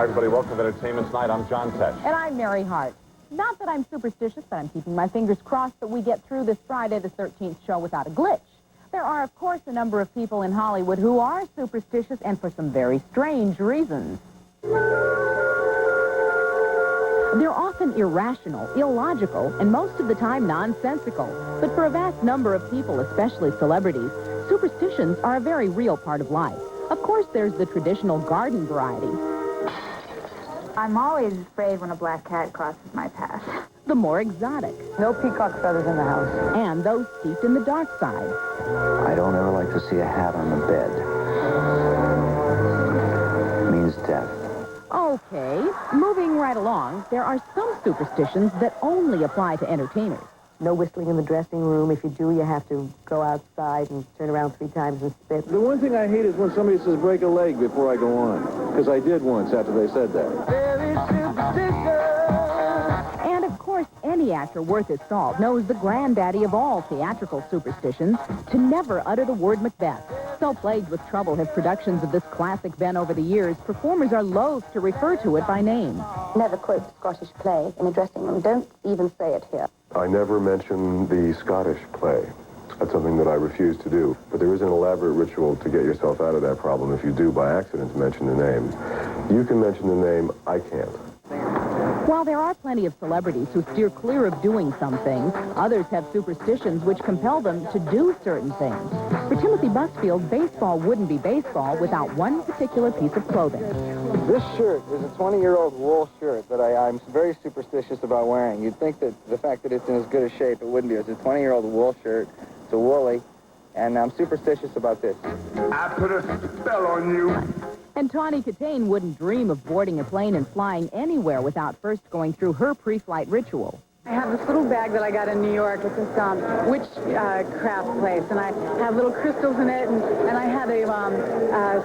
Hi, everybody. Welcome to Entertainment Tonight. I'm John Tesh. And I'm Mary Hart. Not that I'm superstitious, but I'm keeping my fingers crossed that we get through this Friday the 13th show without a glitch. There are, of course, a number of people in Hollywood who are superstitious, and for some very strange reasons. They're often irrational, illogical, and most of the time nonsensical. But for a vast number of people, especially celebrities, superstitions are a very real part of life. Of course, there's the traditional garden variety. I'm always afraid when a black cat crosses my path. The more exotic. No peacock feathers in the house. And those steeped in the dark side. I don't ever like to see a hat on the bed. It means death. Okay, moving right along, there are some superstitions that only apply to entertainers. No whistling in the dressing room. If you do, you have to go outside and turn around 3 times and spit. The one thing I hate is when somebody says break a leg before I go on. Because I did once after they said that. Very superstitious. And of course, any actor worth his salt knows the granddaddy of all theatrical superstitions, to never utter the word Macbeth. So plagued with trouble have productions of this classic been over the years, performers are loath to refer to it by name. Never quote the Scottish play in a dressing room. Don't even say it here. I never mention the Scottish play. That's something that I refuse to do. But there is an elaborate ritual to get yourself out of that problem if you do by accident mention the name. You can mention the name, I can't. While there are plenty of celebrities who steer clear of doing some things, others have superstitions which compel them to do certain things. For Timothy Busfield, baseball wouldn't be baseball without one particular piece of clothing. This shirt is a 20-year-old wool shirt that I'm very superstitious about wearing. You'd think that the fact that it's in as good a shape, it wouldn't be. It's a 20-year-old wool shirt. It's a woolly, and I'm superstitious about this. I put a spell on you. And Tawny Katane wouldn't dream of boarding a plane and flying anywhere without first going through her pre-flight ritual. I have this little bag that I got in New York. It's this witchcraft place, and I have little crystals in it, and I had a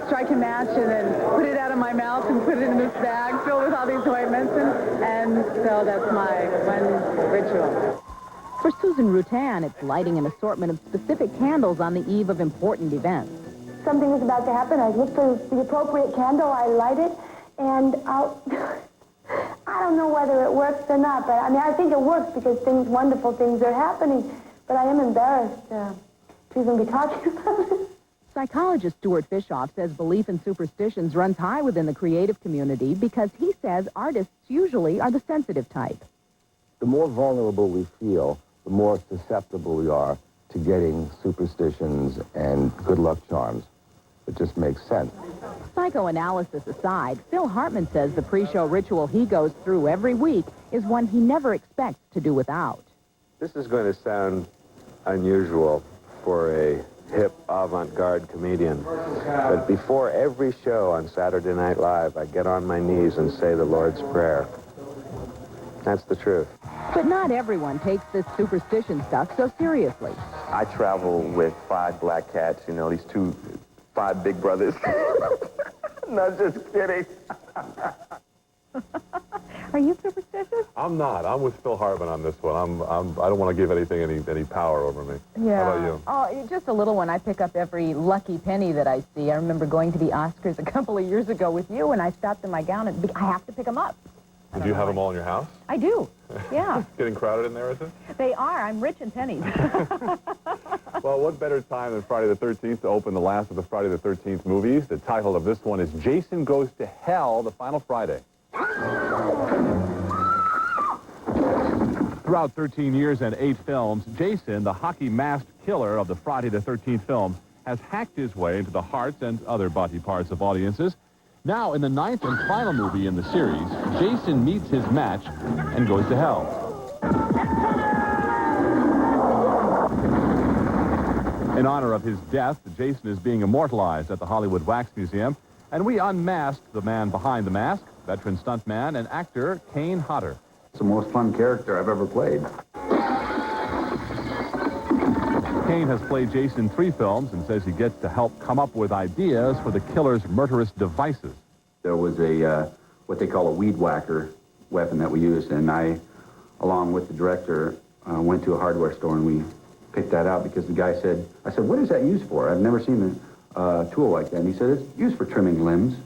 strike a match and then put it out of my mouth and put it in this bag filled with all these ointments, and so that's my one ritual. For Susan Rutan, it's lighting an assortment of specific candles on the eve of important events. Something is about to happen. I look for the appropriate candle. I light it, and I don't know whether it works or not, but I mean, I think it works because wonderful things are happening. But I am embarrassed to even be talking about it. Psychologist Stuart Fishoff says belief in superstitions runs high within the creative community because he says artists usually are the sensitive type. The more vulnerable we feel, the more susceptible we are to getting superstitions and good luck charms. It just makes sense. Psychoanalysis aside, Phil Hartman says the pre-show ritual he goes through every week is one he never expects to do without. This is going to sound unusual for a hip avant-garde comedian, but before every show on Saturday Night Live, I get on my knees and say the Lord's Prayer. That's the truth. But not everyone takes this superstition stuff so seriously. I travel with 5 black cats, you know, these 5 big brothers. Not just kidding. Are you superstitious? I'm not. I'm with Phil Hartman on this one. I don't want to give anything any power over me. Yeah. How about you? Oh, just a little one. I pick up every lucky penny that I see. I remember going to the Oscars a couple of years ago with you, and I stopped in my gown, and I have to pick them up. Do you have them all in your house? I do. Yeah. Getting crowded in there, is it? They are. I'm rich in pennies. Well, what better time than Friday the 13th to open the last of the Friday the 13th movies? The title of this one is Jason Goes to Hell, the final Friday. Throughout 13 years and 8 films, Jason, the hockey-masked killer of the Friday the 13th films, has hacked his way into the hearts and other body parts of audiences. Now, in the 9th and final movie in the series, Jason meets his match and goes to hell. In honor of his death, Jason is being immortalized at the Hollywood Wax Museum, and we unmasked the man behind the mask, veteran stuntman and actor Kane Hodder. It's the most fun character I've ever played. Kane has played Jason in 3 films and says he gets to help come up with ideas for the killer's murderous devices. There was what they call a weed whacker weapon that we used, and I, along with the director, went to a hardware store and we picked that out because the guy said, I said, what is that used for? I've never seen a tool like that. And he said, it's used for trimming limbs.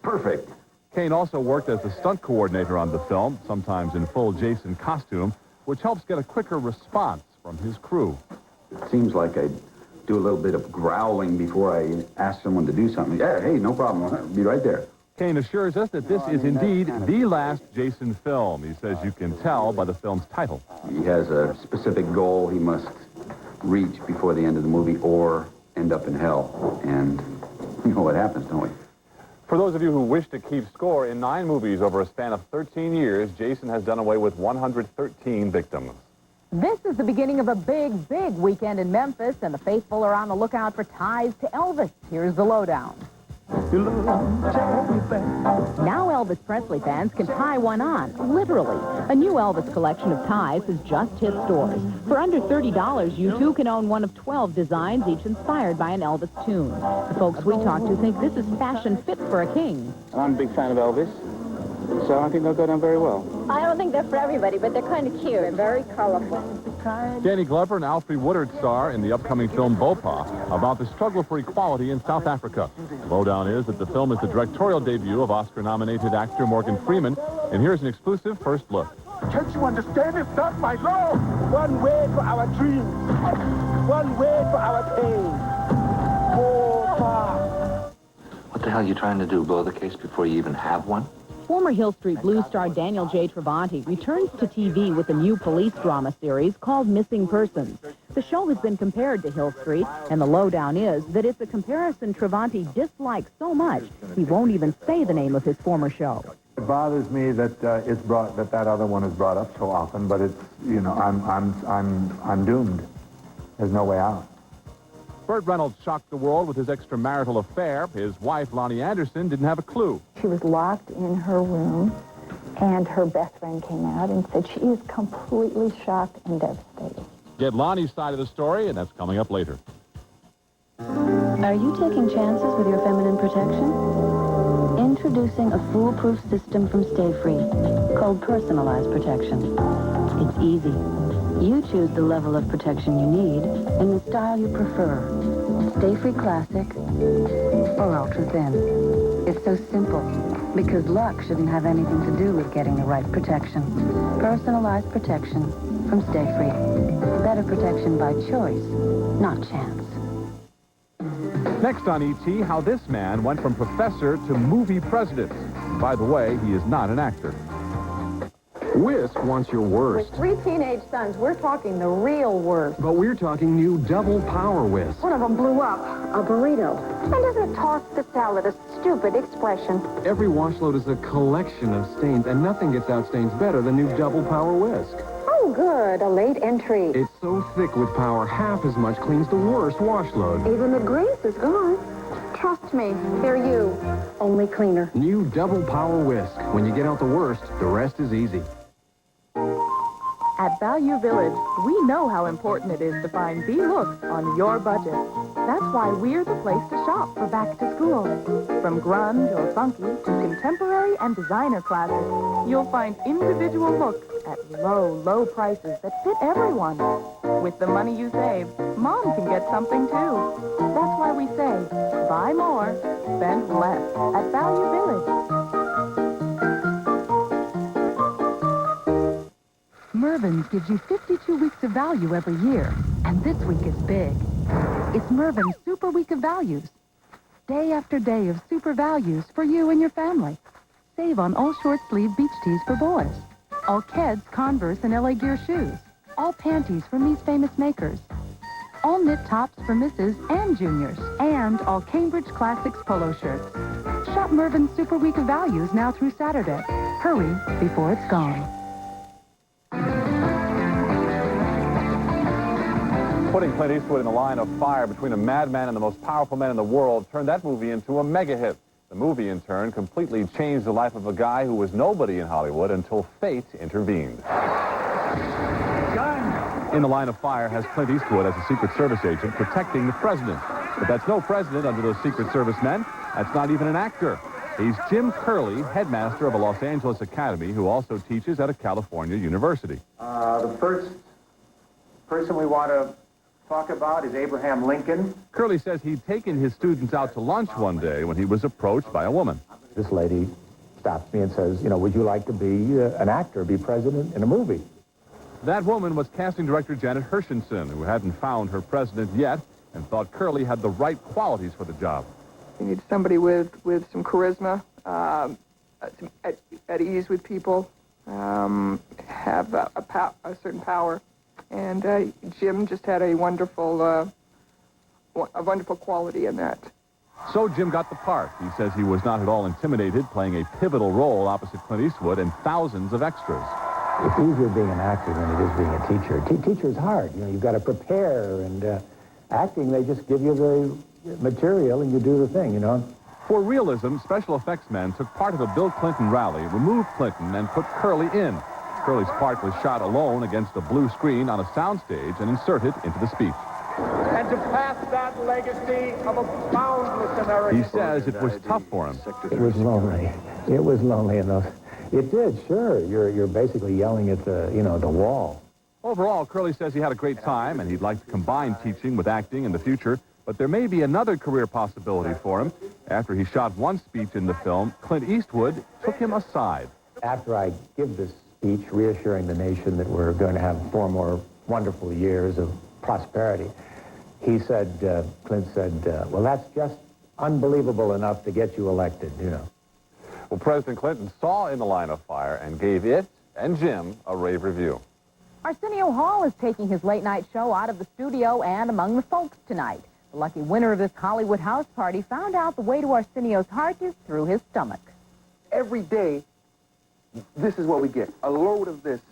Perfect. Kane also worked as the stunt coordinator on the film, sometimes in full Jason costume, which helps get a quicker response from his crew. It seems like I do a little bit of growling before I ask someone to do something. Yeah, hey, no problem. I'll be right there. Kane assures us that this is indeed the last Jason film. He says you can tell by the film's title. He has a specific goal he must reach before the end of the movie or end up in hell. And you know what happens, don't we? For those of you who wish to keep score, in 9 movies over a span of 13 years, Jason has done away with 113 victims. This is the beginning of a big, big weekend in Memphis, and the faithful are on the lookout for ties to Elvis. Here's the lowdown. Now Elvis Presley fans can tie one on, literally. A new Elvis collection of ties has just hit stores. For under $30, you too can own one of 12 designs, each inspired by an Elvis tune. The folks we talked to think this is fashion fit for a king. I'm a big fan of Elvis, so I think they'll go down very well. I don't think they're for everybody, but they're kind of cute. They're very colorful. Danny Glover and Alfre Woodard star in the upcoming film Bopa about the struggle for equality in South Africa. The lowdown is that the film is the directorial debut of Oscar-nominated actor Morgan Freeman, and here's an exclusive first look. Can't you understand? It's not my law. One word for our dreams. One word for our pain. What the hell are you trying to do, blow the case before you even have one? Former Hill Street Blues star Daniel J. Travanti returns to TV with a new police drama series called Missing Persons. The show has been compared to Hill Street, and the lowdown is that it's a comparison Travanti dislikes so much he won't even say the name of his former show. It bothers me that that other one is brought up so often, but it's, you know, I'm doomed. There's no way out. Burt Reynolds shocked the world with his extramarital affair. His wife, Lonnie Anderson, didn't have a clue. She was locked in her room, and her best friend came out and said she is completely shocked and devastated. Get Lonnie's side of the story, and that's coming up later. Are you taking chances with your feminine protection? Introducing a foolproof system from Stay Free called Personalized Protection. It's easy. You choose the level of protection you need and the style you prefer. Stay Free Classic or Ultra Thin. It's so simple because luck shouldn't have anything to do with getting the right protection. Personalized protection from Stay Free. Better protection by choice, not chance. Next on E.T., how this man went from professor to movie president. By the way, he is not an actor. Whisk wants your worst. With 3 teenage sons, we're talking the real worst. But we're talking new double power whisk. One of them blew up, a burrito. And doesn't toss the salad a stupid expression? Every wash load is a collection of stains, and nothing gets out stains better than new double power whisk. Oh, good, a late entry. It's so thick with power, half as much cleans the worst wash load. Even the grease is gone. Trust me, they're you, only cleaner. New double power whisk. When you get out the worst, the rest is easy. At Value Village, we know how important it is to find the looks on your budget. That's why we're the place to shop for back to school. From grunge or funky to contemporary and designer classics, you'll find individual looks at low, low prices that fit everyone. With the money you save, Mom can get something too. That's why we say, buy more, spend less at Value Village. Mervyn's gives you 52 weeks of value every year, and this week is big. It's Mervyn's Super Week of Values. Day after day of super values for you and your family. Save on all short-sleeve beach tees for boys. All Keds, Converse, and LA Gear shoes. All panties from these famous makers. All knit tops for misses and juniors. And all Cambridge Classics polo shirts. Shop Mervyn's Super Week of Values now through Saturday. Hurry before it's gone. Putting Clint Eastwood in the line of fire between a madman and the most powerful man in the world turned that movie into a mega hit. The movie, in turn, completely changed the life of a guy who was nobody in Hollywood until fate intervened. In the Line of Fire has Clint Eastwood as a Secret Service agent protecting the president. But that's no president under those Secret Service men. That's not even an actor. He's Jim Curley, headmaster of a Los Angeles academy who also teaches at a California university. The first person we want to talk about is Abraham Lincoln. Curley says he'd taken his students out to lunch one day when he was approached by a woman. This lady stops me and says, you know, would you like to be an actor, be president in a movie? That woman was casting director Janet Hershenson, who hadn't found her president yet and thought Curly had the right qualities for the job. You need somebody with some charisma, at ease with people, have a certain power. And Jim just had a wonderful quality in that. So Jim got the part. He says he was not at all intimidated, playing a pivotal role opposite Clint Eastwood and thousands of extras. It's easier being an actor than it is being a teacher. Teacher's hard. You know, you've got to prepare, and acting, they just give you the material and you do the thing, you know. For realism, special effects men took part of a Bill Clinton rally, removed Clinton, and put Curly in. Curly's part was shot alone against a blue screen on a soundstage and inserted into the speech. And to pass that legacy of a boundless American. He says it was tough for him. It was lonely. It was lonely in those. It did, sure. You're basically yelling at the, you know, the wall. Overall, Curly says he had a great time, and he'd like to combine teaching with acting in the future, but there may be another career possibility for him. After he shot one speech in the film, Clint Eastwood took him aside. After I give this speech reassuring the nation that we're going to have 4 more wonderful years of prosperity, he said, Clint said, well, that's just unbelievable enough to get you elected, you know. Well, President Clinton saw In the Line of Fire and gave it and Jim a rave review. Arsenio Hall is taking his late-night show out of the studio and among the folks tonight. The lucky winner of this Hollywood house party found out the way to Arsenio's heart is through his stomach. Every day, this is what we get, a load of this.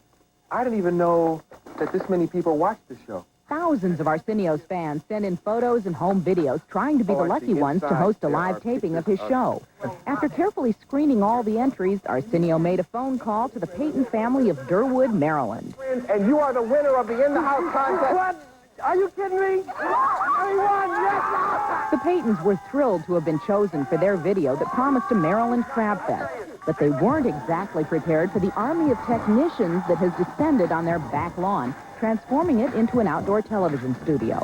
I didn't even know that this many people watch the show. Thousands of Arsenio's fans send in photos and home videos trying to be the lucky ones to host a live taping of his show. After carefully screening all the entries, Arsenio made a phone call to the Payton family of Durwood, Maryland. And you are the winner of the In the House contest. What? Are you kidding me? I won, yes! The Paytons were thrilled to have been chosen for their video that promised a Maryland Crab Fest. But they weren't exactly prepared for the army of technicians that has descended on their back lawn, transforming it into an outdoor television studio.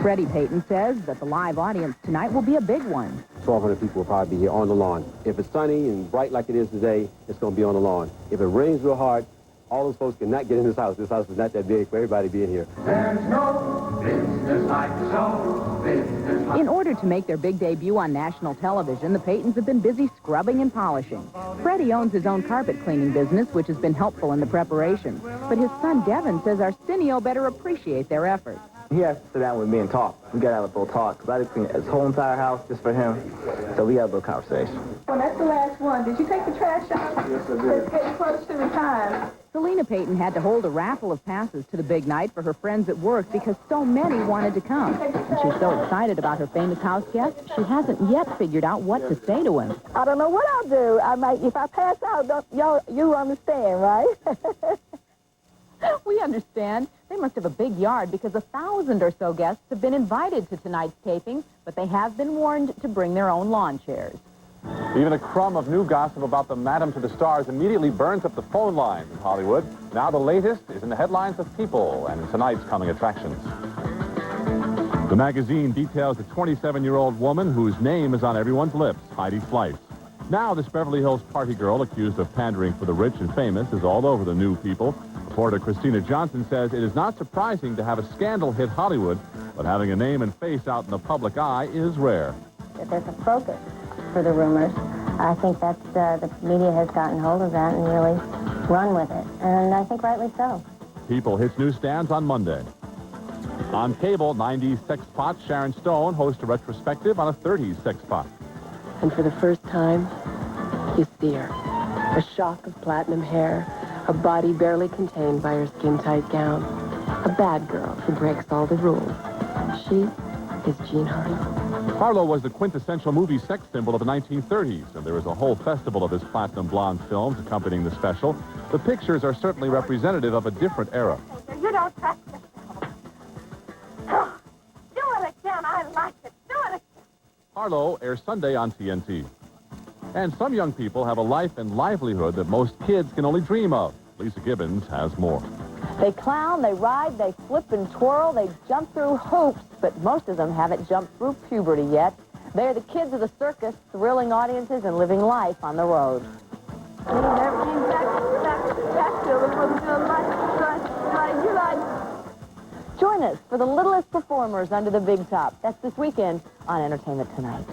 Freddie Payton says that the live audience tonight will be a big one. 1,200 people will probably be here on the lawn. If it's sunny and bright like it is today, it's going to be on the lawn. If it rains real hard, all those folks cannot get in this house. This house is not that big for everybody being here. There's no business like show business like... In order to make their big debut on national television, the Paytons have been busy scrubbing and polishing. Freddie owns his own carpet cleaning business, which has been helpful in the preparation. But his son Devin says Arsenio better appreciate their efforts. He has to sit down with me and talk. We got to have a little talk, because I just cleaned his whole entire house just for him. So we had a little conversation. Well, that's the last one. Did you take the trash out? Yes, I did. It's getting close to the time. Selena Payton had to hold a raffle of passes to the big night for her friends at work because so many wanted to come. And she's so excited about her famous house guest, she hasn't yet figured out what to say to him. I don't know what I'll do. I might, if I pass out, you understand, right? We understand. They must have a big yard because 1,000 or so guests have been invited to tonight's taping, but they have been warned to bring their own lawn chairs. Even a crumb of new gossip about the Madam to the Stars immediately burns up the phone lines in Hollywood. Now the latest is in the headlines of People and in tonight's coming attractions. The magazine details a 27-year-old woman whose name is on everyone's lips, Heidi Fleiss. Now this Beverly Hills party girl accused of pandering for the rich and famous is all over the new People. Reporter Christina Johnson says it is not surprising to have a scandal hit Hollywood, but having a name and face out in the public eye is rare. There's a focus for the rumors. I think that's the media has gotten hold of that and really run with it, and I think rightly so. People hits newsstands on Monday. On cable, 90s sex pot Sharon Stone hosts a retrospective on a 30s sex pot. And for the first time, you see her. A shock of platinum hair, a body barely contained by her skin-tight gown. A bad girl who breaks all the rules. She is Jean Harlow. Harlow was the quintessential movie sex symbol of the 1930s, and there was a whole festival of his platinum blonde films accompanying the special. The pictures are certainly representative of a different era. You don't touch me. Do it again. I like it. Do it again. Harlow airs Sunday on TNT. And some young people have a life and livelihood that most kids can only dream of. Lisa Gibbons has more. They clown, they ride, they flip and twirl, they jump through hoops, but most of them haven't jumped through puberty yet. They're the kids of the circus, thrilling audiences and living life on the road. Everything back, Silver, for the good like you like. Join us for the littlest performers under the big top. That's this weekend on Entertainment Tonight.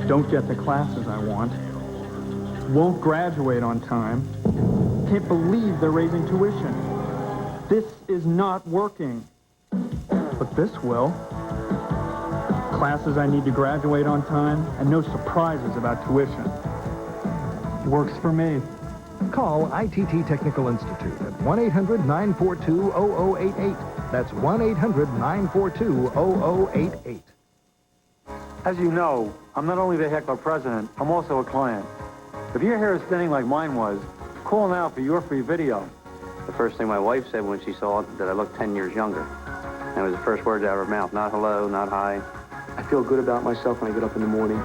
Don't get the classes I want. Won't graduate on time. Can't believe they're raising tuition. This is not working. But this will. Classes I need to graduate on time, and no surprises about tuition. Works for me. Call ITT Technical Institute at 1-800-942-0088. That's 1-800-942-0088. As you know, I'm not only the Heckler president, I'm also a client. If your hair is thinning like mine was, call now for your free video. The first thing my wife said when she saw that I looked 10 years younger. And it was the first words out of her mouth. Not hello, not hi. I feel good about myself when I get up in the morning.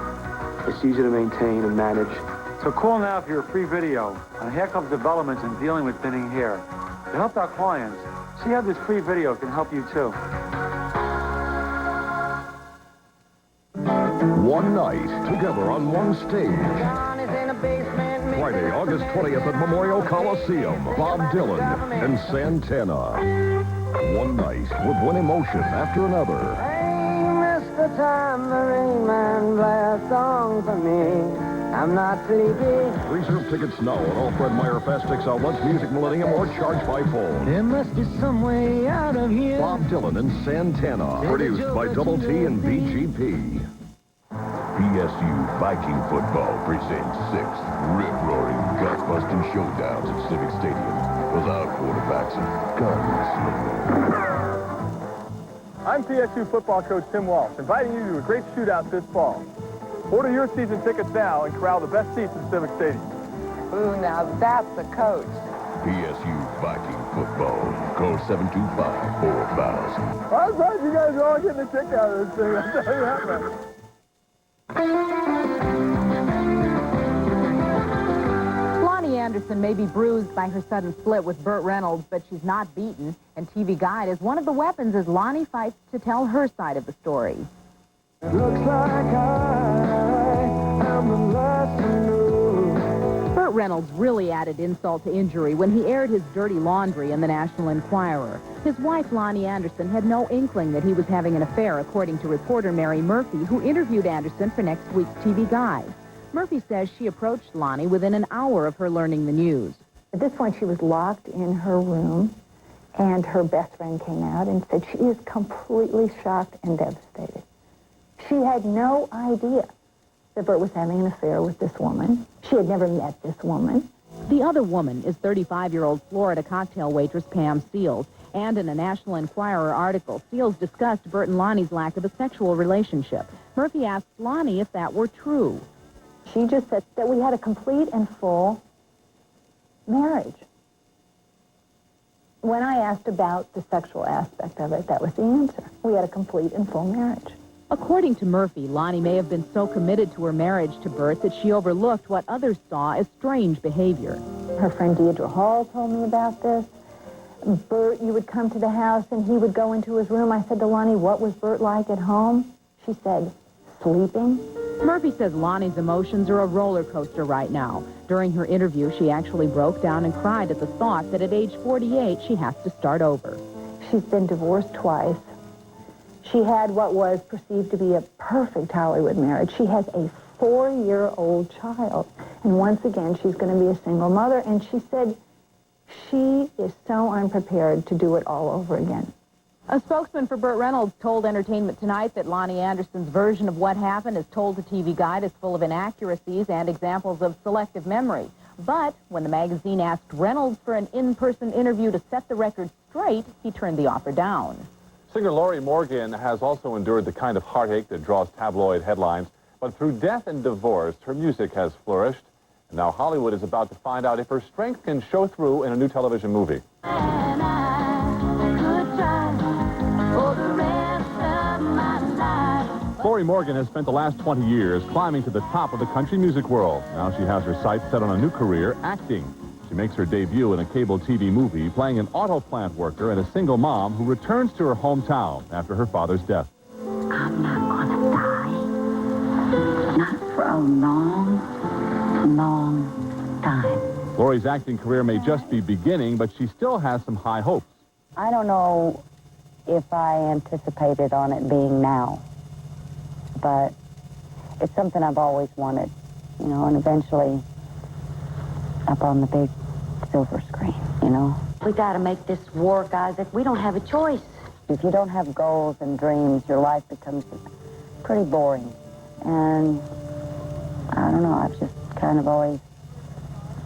It's easy to maintain and manage. So call now for your free video on Hair Club's developments in dealing with thinning hair. To help our clients, see how this free video can help you too. One night, together on one stage. Friday, August 20th at Memorial Coliseum, Bob Dylan and Santana. One night with one emotion after another. Hey, Mr. Tambourine Man, play a song for me. I'm not sleepy. Reserve tickets now at all Fred Meyer Fast X outlets, Music Millennium, or charge by phone. There must be some way out of here. Bob Dylan and Santana. Produced by Double T and BGP. PSU Viking Football presents 6 rip-roaring, gut-busting showdowns at Civic Stadium with our quarterbacks and gunslinger. I'm PSU football coach Tim Walsh, inviting you to a great shootout this fall. Order your season tickets now and corral the best seats in Civic Stadium. Ooh, now that's a coach. PSU Viking Football. Call 725-4000. I'm glad you guys are all getting a kick out of this thing. I'll tell you that much. Lonnie Anderson may be bruised by her sudden split with Burt Reynolds, but she's not beaten. And TV Guide is one of the weapons as Lonnie fights to tell her side of the story. Looks like I am the last to know. Burt Reynolds really added insult to injury when he aired his dirty laundry in the National Enquirer. His wife, Lonnie Anderson, had no inkling that he was having an affair, according to reporter Mary Murphy, who interviewed Anderson for next week's TV Guide. Murphy says she approached Lonnie within an hour of her learning the news. At this point, she was locked in her room, and her best friend came out and said she is completely shocked and devastated. She had no idea that Burt was having an affair with this woman. She had never met this woman. The other woman is 35-year-old Florida cocktail waitress Pam Seals. And in a National Enquirer article, Seals discussed Burt and Lonnie's lack of a sexual relationship. Murphy asked Lonnie if that were true. She just said that we had a complete and full marriage. When I asked about the sexual aspect of it, that was the answer. We had a complete and full marriage. According to Murphy, Lonnie may have been so committed to her marriage to Burt that she overlooked what others saw as strange behavior. Her friend Deidre Hall told me about this. Burt, you would come to the house and he would go into his room. I said to Lonnie, what was Burt like at home? She said, sleeping. Murphy says Lonnie's emotions are a roller coaster right now. During her interview, she actually broke down and cried at the thought that at age 48, she has to start over. She's been divorced twice. She had what was perceived to be a perfect Hollywood marriage. She has a 4-year-old child. And once again, she's going to be a single mother. And she said she is so unprepared to do it all over again. A spokesman for Burt Reynolds told Entertainment Tonight that Lonnie Anderson's version of what happened, as told to TV Guide, is full of inaccuracies and examples of selective memory. But when the magazine asked Reynolds for an in-person interview to set the record straight, he turned the offer down. Singer Lori Morgan has also endured the kind of heartache that draws tabloid headlines. But through death and divorce, her music has flourished. And now Hollywood is about to find out if her strength can show through in a new television movie. Lori Morgan has spent the last 20 years climbing to the top of the country music world. Now she has her sights set on a new career, acting. She makes her debut in a cable TV movie, playing an auto plant worker and a single mom who returns to her hometown after her father's death. I'm not going a long, long time. Laurie's acting career may just be beginning, but she still has some high hopes. I don't know if I anticipated on it being now, but it's something I've always wanted, you know, and eventually up on the big silver screen, you know. We got to make this war, guys. If we don't have a choice. If you don't have goals and dreams, your life becomes pretty boring. And I don't know, I've just kind of always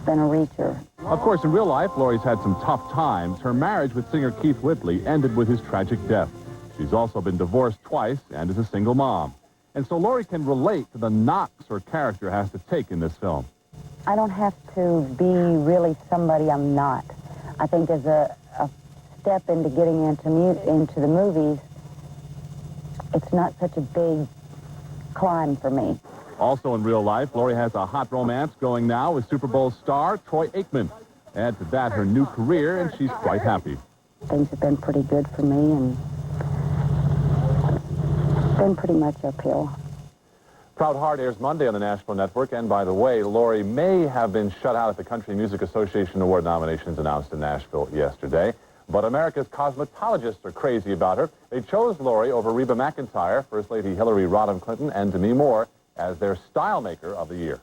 been a reacher. Of course, in real life, Laurie's had some tough times. Her marriage with singer Keith Whitley ended with his tragic death. She's also been divorced twice and is a single mom. And so Laurie can relate to the knocks her character has to take in this film. I don't have to be really somebody I'm not. I think as a step into getting into the movies, it's not such a big climb for me. Also in real life, Laurie has a hot romance going now with Super Bowl star Troy Aikman. Add to that her new career, and she's quite happy. Things have been pretty good for me, and it's been pretty much uphill. Proud Heart airs Monday on the National Network, and by the way, Laurie may have been shut out at the Country Music Association Award nominations announced in Nashville yesterday. But America's cosmetologists are crazy about her. They chose Laurie over Reba McEntire, First Lady Hillary Rodham Clinton, and Demi Moore as their Style Maker of the Year.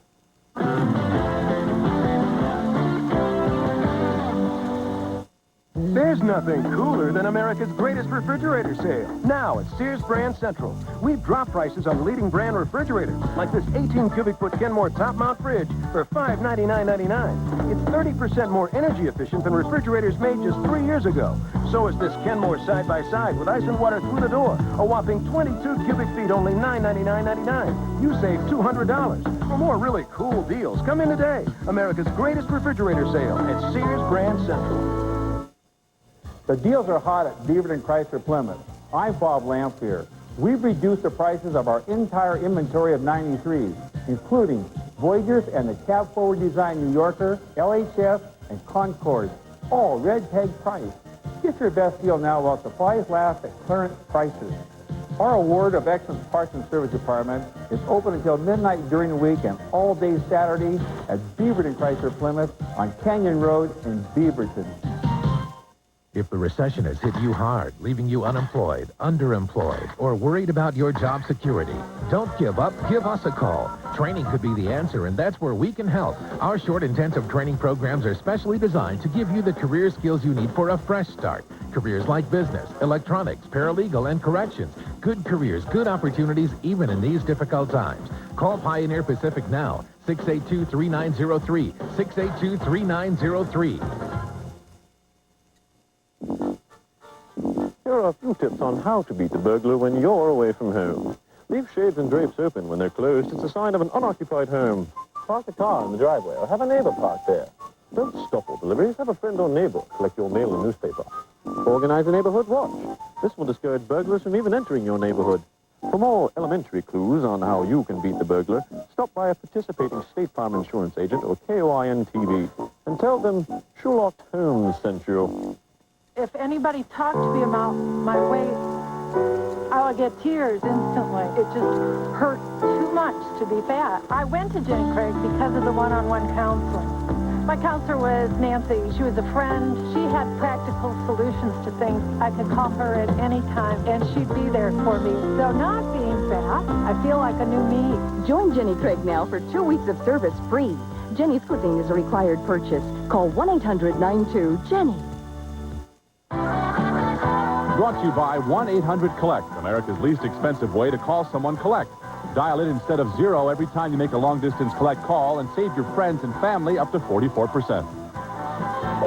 There's nothing cooler than America's greatest refrigerator sale. Now at Sears Brand Central, we've dropped prices on leading brand refrigerators, like this 18 cubic foot Kenmore top mount fridge for $599.99. It's 30% more energy efficient than refrigerators made just 3 years ago. So is this Kenmore side-by-side with ice and water through the door. A whopping 22 cubic feet, only $999.99. You save $200. For more really cool deals, come in today. America's greatest refrigerator sale at Sears Brand Central. The deals are hot at Beaverton Chrysler Plymouth. I'm Bob Lamphere. We've reduced the prices of our entire inventory of 93s, including Voyagers and the cab-forward design New Yorker, LHF, and Concorde, all red tag price. Get your best deal now while supplies last at current prices. Our Award of Excellence Parts and Service Department is open until midnight during the week and all day Saturday at Beaverton Chrysler Plymouth on Canyon Road in Beaverton. If the recession has hit you hard, leaving you unemployed, underemployed, or worried about your job security, don't give up. Give us a call. Training could be the answer, and that's where we can help. Our short, intensive training programs are specially designed to give you the career skills you need for a fresh start. Careers like business, electronics, paralegal, and corrections. Good careers, good opportunities, even in these difficult times. Call Pioneer Pacific now, 682-3903, 682-3903. Here are a few tips on how to beat the burglar when you're away from home. Leave shades and drapes open when they're closed. It's a sign of an unoccupied home. Park a car in the driveway or have a neighbor park there. Don't stop all deliveries. Have a friend or neighbor collect your mail and newspaper. Organize a neighborhood watch. This will discourage burglars from even entering your neighborhood. For more elementary clues on how you can beat the burglar, stop by a participating State Farm insurance agent or KOIN TV and tell them Sherlock Holmes sent you. If anybody talked to me about my weight, I would get tears instantly. It just hurt too much to be fat. I went to Jenny Craig because of the one-on-one counseling. My counselor was Nancy. She was a friend. She had practical solutions to things. I could call her at any time, and she'd be there for me. So not being fat, I feel like a new me. Join Jenny Craig now for 2 weeks of service free. Jenny's Cuisine is a required purchase. Call 1-800-92-JENNY. Brought to you by 1-800-COLLECT, America's least expensive way to call someone collect. Dial it instead of 0 every time you make a long-distance collect call and save your friends and family up to 44%.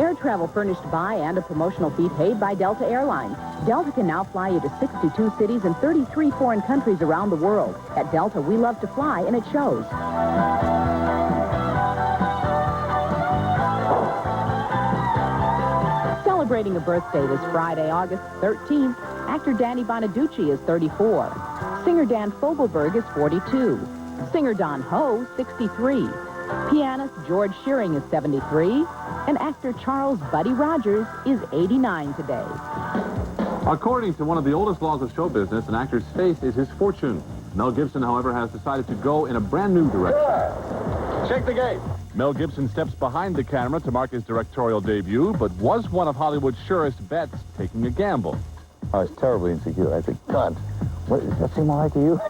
Air travel furnished by and a promotional fee paid by Delta Airlines. Delta can now fly you to 62 cities and 33 foreign countries around the world. At Delta, we love to fly, and it shows. Celebrating a birthday this Friday, August 13th, actor Danny Bonaducci is 34. Singer Dan Fogelberg is 42. Singer Don Ho, 63. Pianist George Shearing is 73. And actor Charles Buddy Rogers is 89 today. According to one of the oldest laws of show business, an actor's face is his fortune. Mel Gibson, however, has decided to go in a brand new direction. Check the gate. Mel Gibson steps behind the camera to mark his directorial debut, but was one of Hollywood's surest bets, taking a gamble. I was terribly insecure. I said, God, what, does that seem all right to you?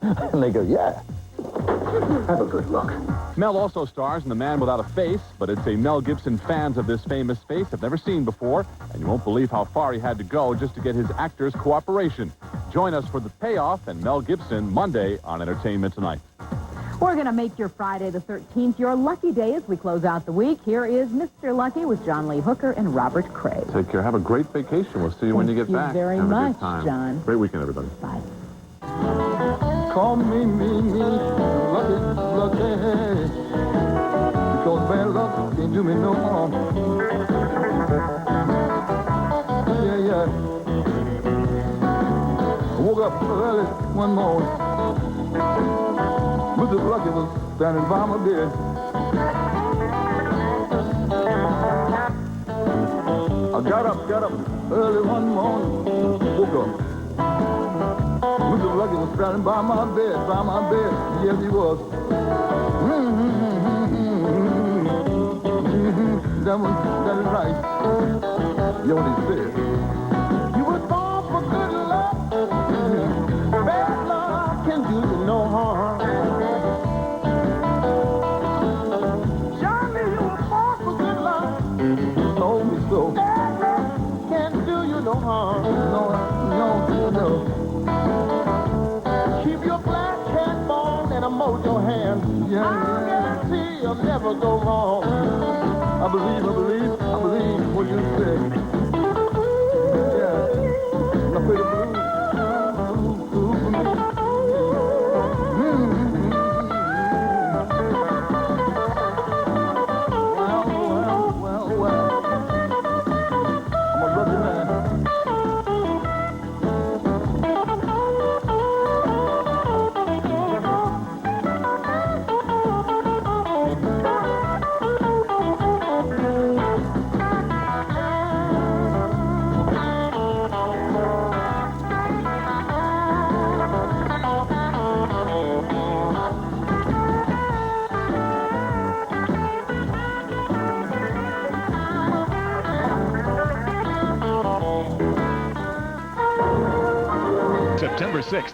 And they go, yeah. Have a good look. Mel also stars in The Man Without a Face, but it's a Mel Gibson fans of this famous face have never seen before, and you won't believe how far he had to go just to get his actors' cooperation. Join us for The Payoff and Mel Gibson Monday on Entertainment Tonight. We're going to make your Friday the 13th your lucky day as we close out the week. Here is Mr. Lucky with John Lee Hooker and Robert Craig. Take care. Have a great vacation. We'll see you when you get back. Thank you very Have much, a good time. John. Great weekend, everybody. Bye. Call me, lucky, lucky, because bad luck can't do me no harm. Yeah, yeah. I woke up early one morning. Mr. Lucky was standing by my bed. I got up early one morning, woke up. Mr. Lucky was standing by my bed, yes he was. That is right. You know what he said? You was born for good luck. Bad luck can do you no harm. Johnny, you were born for good luck. You told me so. Bad luck can do you no harm. No. Keep your black cat bone and a mojo hand. Yeah, I guarantee you'll never go wrong. I believe what you say. Yeah, I play the blues for me. Well. I'm a lucky man. September 6th.